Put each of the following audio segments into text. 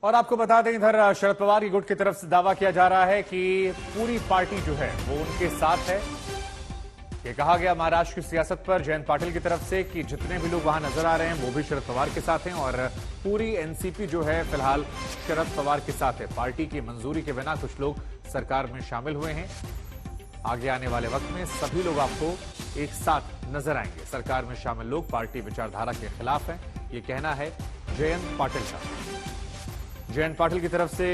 और आपको बता दें, इधर शरद पवार की गुट की तरफ से दावा किया जा रहा है कि पूरी पार्टी जो है वो उनके साथ है। ये कहा गया महाराष्ट्र की सियासत पर जयंत पाटिल की तरफ से कि जितने भी लोग वहां नजर आ रहे हैं वो भी शरद पवार के साथ हैं और पूरी एनसीपी जो है फिलहाल शरद पवार के साथ है। पार्टी की मंजूरी के बिना कुछ लोग सरकार में शामिल हुए हैं। आगे आने वाले वक्त में सभी लोग आपको एक साथ नजर आएंगे। सरकार में शामिल लोग पार्टी विचारधारा के खिलाफ हैं, ये कहना है जयंत पाटिल का। जयंत पाटिल की तरफ से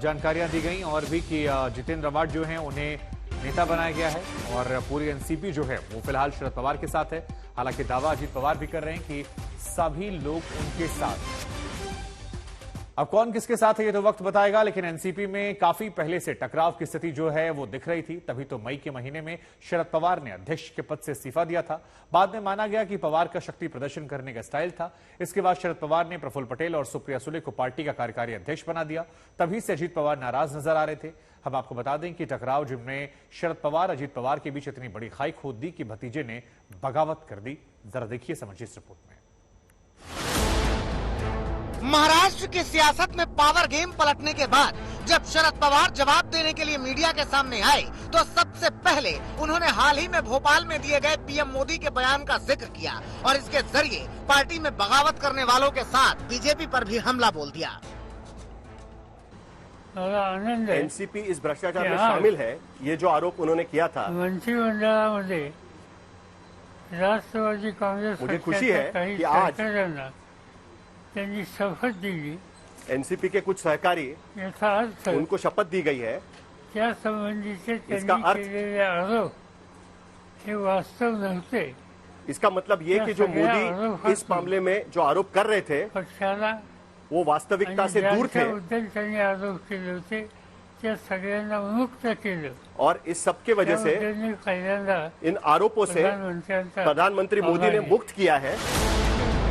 जानकारियां दी गई और भी कि जितेंद्र अवार्ड जो हैं उन्हें नेता बनाया गया है और पूरी एनसीपी जो है वो फिलहाल शरद पवार के साथ है। हालांकि दावा अजीत पवार भी कर रहे हैं कि सभी लोग उनके साथ। अब कौन किसके साथ है ये तो वक्त बताएगा, लेकिन एनसीपी में काफी पहले से टकराव की स्थिति जो है वो दिख रही थी। तभी तो मई के महीने में शरद पवार ने अध्यक्ष के पद से इस्तीफा दिया था। बाद में माना गया कि पवार का शक्ति प्रदर्शन करने का स्टाइल था। इसके बाद शरद पवार ने प्रफुल्ल पटेल और सुप्रिया सुले को पार्टी का कार्यकारी अध्यक्ष बना दिया। तभी से अजीत पवार नाराज नजर आ रहे थे। हम आपको बता दें कि टकराव जिनमें शरद पवार अजीत पवार के बीच इतनी बड़ी खाई खोद दी कि भतीजे ने बगावत कर दी। जरा देखिए, समझिए इस रिपोर्ट में। महाराष्ट्र की सियासत में पावर गेम पलटने के बाद जब शरद पवार जवाब देने के लिए मीडिया के सामने आए तो सबसे पहले उन्होंने हाल ही में भोपाल में दिए गए पीएम मोदी के बयान का जिक्र किया और इसके जरिए पार्टी में बगावत करने वालों के साथ बीजेपी पर भी हमला बोल दिया। एनसीपी इस भ्रष्टाचार में शामिल है, ये जो आरोप उन्होंने किया था। मंत्रिमंडळामध्ये राष्ट्रवादी कांग्रेस मुझे खुशी है कि आज त्यांनी शपथ दिली। एनसीपी के कुछ सहकारी याचा अर्थ उनको शपथ दी गई है। त्या संबंधीचे त्यांनी केलेले आरोप हे वास्तव नव्हते। इसका मतलब ये कि जो मोदी इस मामले में जो आरोप कर रहे थे पक्षाला वो वास्तविकता से दूर थे। त्यांनी आरोप केले होते त्या सगळ्यांना मुक्त केलं और इस सब के वजह से इन आरोपों से प्रधानमंत्री मोदी ने मुक्त किया है।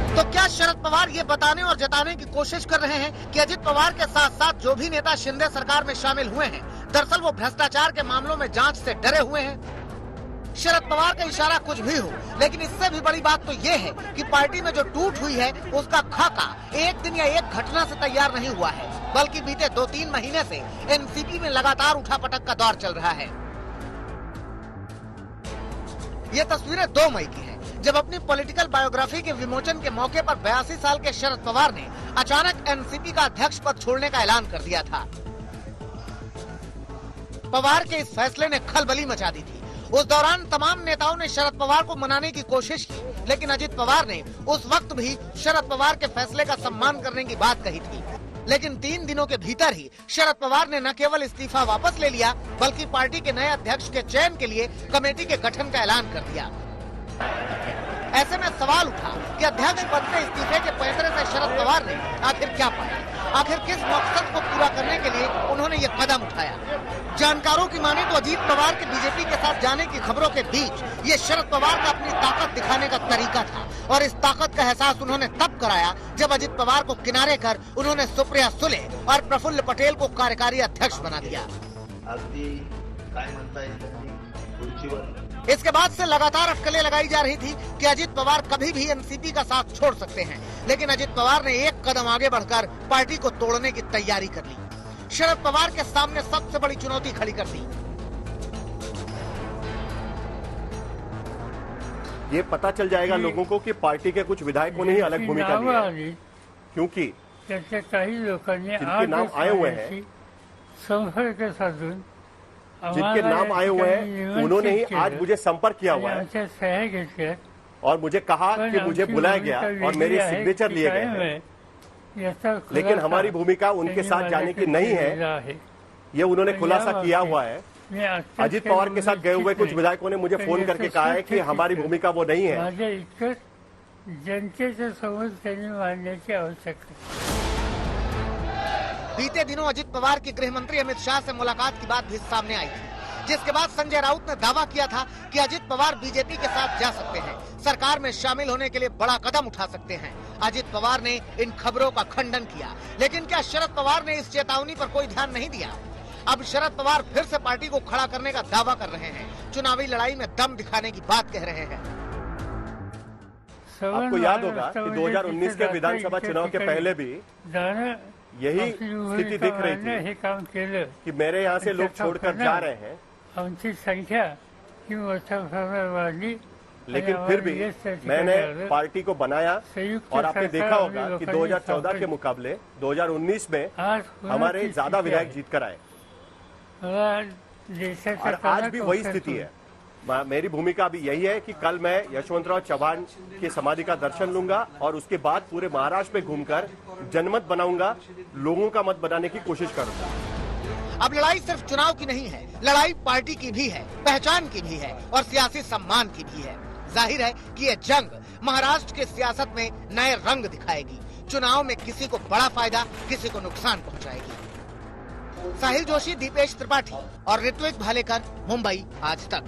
तो क्या शरद पवार ये बताने और जताने की कोशिश कर रहे हैं कि अजित पवार के साथ साथ जो भी नेता शिंदे सरकार में शामिल हुए हैं दरअसल वो भ्रष्टाचार के मामलों में जांच से डरे हुए हैं? शरद पवार का इशारा कुछ भी हो, लेकिन इससे भी बड़ी बात तो ये है कि पार्टी में जो टूट हुई है उसका खाका एक दिन या एक घटना से तैयार नहीं हुआ है, बल्कि बीते 2-3 महीने से एनसीपी में लगातार उठापटक का दौर चल रहा है। ये तस्वीरें 2 मई की है, जब अपनी पॉलिटिकल बायोग्राफी के विमोचन के मौके पर 82 साल के शरद पवार ने अचानक एनसीपी का अध्यक्ष पद छोड़ने का ऐलान कर दिया था। पवार के इस फैसले ने खलबली मचा दी थी। उस दौरान तमाम नेताओं ने शरद पवार को मनाने की कोशिश की, लेकिन अजित पवार ने उस वक्त भी शरद पवार के फैसले का सम्मान करने की बात कही थी। लेकिन 3 दिनों के भीतर ही शरद पवार ने न केवल इस्तीफा वापस ले लिया, बल्कि पार्टी के नए अध्यक्ष के चयन के लिए कमेटी के गठन का ऐलान कर दिया। ऐसे में सवाल उठा कि अध्यक्ष पद से इस्तीफे के पैंतरे से शरद पवार ने आखिर क्या पाया, आखिर किस मकसद को पूरा करने के लिए उन्होंने ये कदम उठाया। जानकारों की माने तो अजीत पवार के बीजेपी के साथ जाने की खबरों के बीच ये शरद पवार का अपनी ताकत दिखाने का तरीका था और इस ताकत का एहसास उन्होंने तब कराया जब अजित पवार को किनारे कर उन्होंने सुप्रिया सुले और प्रफुल्ल पटेल को कार्यकारी अध्यक्ष बना दिया। इसके बाद से लगातार अटकलें लगाई जा रही थी कि अजित पवार कभी भी एनसीपी का साथ छोड़ सकते हैं, लेकिन अजित पवार ने एक कदम आगे बढ़कर पार्टी को तोड़ने की तैयारी कर ली। शरद पवार के सामने सबसे बड़ी चुनौती खड़ी कर दी। ये पता चल जाएगा लोगों को कि पार्टी के कुछ विधायकों ने ही अलग भूमिका ली है, क्योंकि जिनके नाम आए हुए हैं जिनके नाम आए हुए हैं उन्होंने ही आज मुझे संपर्क किया हुआ है और मुझे कहा कि मुझे बुलाया गया और मेरे सिग्नेचर लिए गए हैं, लेकिन हमारी भूमिका उनके साथ जाने की नहीं है, ये उन्होंने खुलासा किया हुआ है। अजित पवार के साथ गए हुए कुछ विधायकों ने मुझे फोन करके कहा है कि हमारी भूमिका वो नहीं है। जनतेच्या समोर त्यांनी मांडण्याची आवश्यकता। बीते दिनों अजित पवार की गृह मंत्री अमित शाह से मुलाकात की बात भी सामने आई थी, जिसके बाद संजय राउत ने दावा किया था कि अजित पवार बीजेपी के साथ जा सकते हैं, सरकार में शामिल होने के लिए बड़ा कदम उठा सकते हैं। अजित पवार ने इन खबरों का खंडन किया, लेकिन क्या शरद पवार ने इस चेतावनी पर कोई ध्यान नहीं दिया? अब शरद पवार फिर से पार्टी को खड़ा करने का दावा कर रहे हैं, चुनावी लड़ाई में दम दिखाने की बात कह रहे हैं। आपको याद होगा कि 2019 के विधानसभा चुनाव के पहले भी यही स्थिति दिख रही थी हे काम केलं कि मेरे यहाँ से लोग छोड़कर जा रहे हैं, आमची संख्या ही मोठ्या प्रमाणात वाढली। लेकिन फिर भी मैंने पार्टी को बनाया और आपने देखा होगा कि 2014 के मुकाबले 2019 में हमारे ज्यादा विधायक जीत कर आए और आज भी वही स्थिति है। मेरी भूमिका अभी यही है कि कल मैं यशवंतराव चव्हाण की समाधि का दर्शन लूंगा और उसके बाद पूरे महाराष्ट्र में घूमकर जनमत बनाऊंगा, लोगों का मत बनाने की कोशिश करूंगा। अब लड़ाई सिर्फ चुनाव की नहीं है, लड़ाई पार्टी की भी है, पहचान की भी है और सियासी सम्मान की भी है। जाहिर है कि ये जंग महाराष्ट्र के सियासत में नए रंग दिखाएगी। चुनाव में किसी को बड़ा फायदा, किसी को नुकसान पहुंचाएगी। साहिल जोशी, दीपेश त्रिपाठी और ऋत्विक भालेकर, मुंबई आज तक।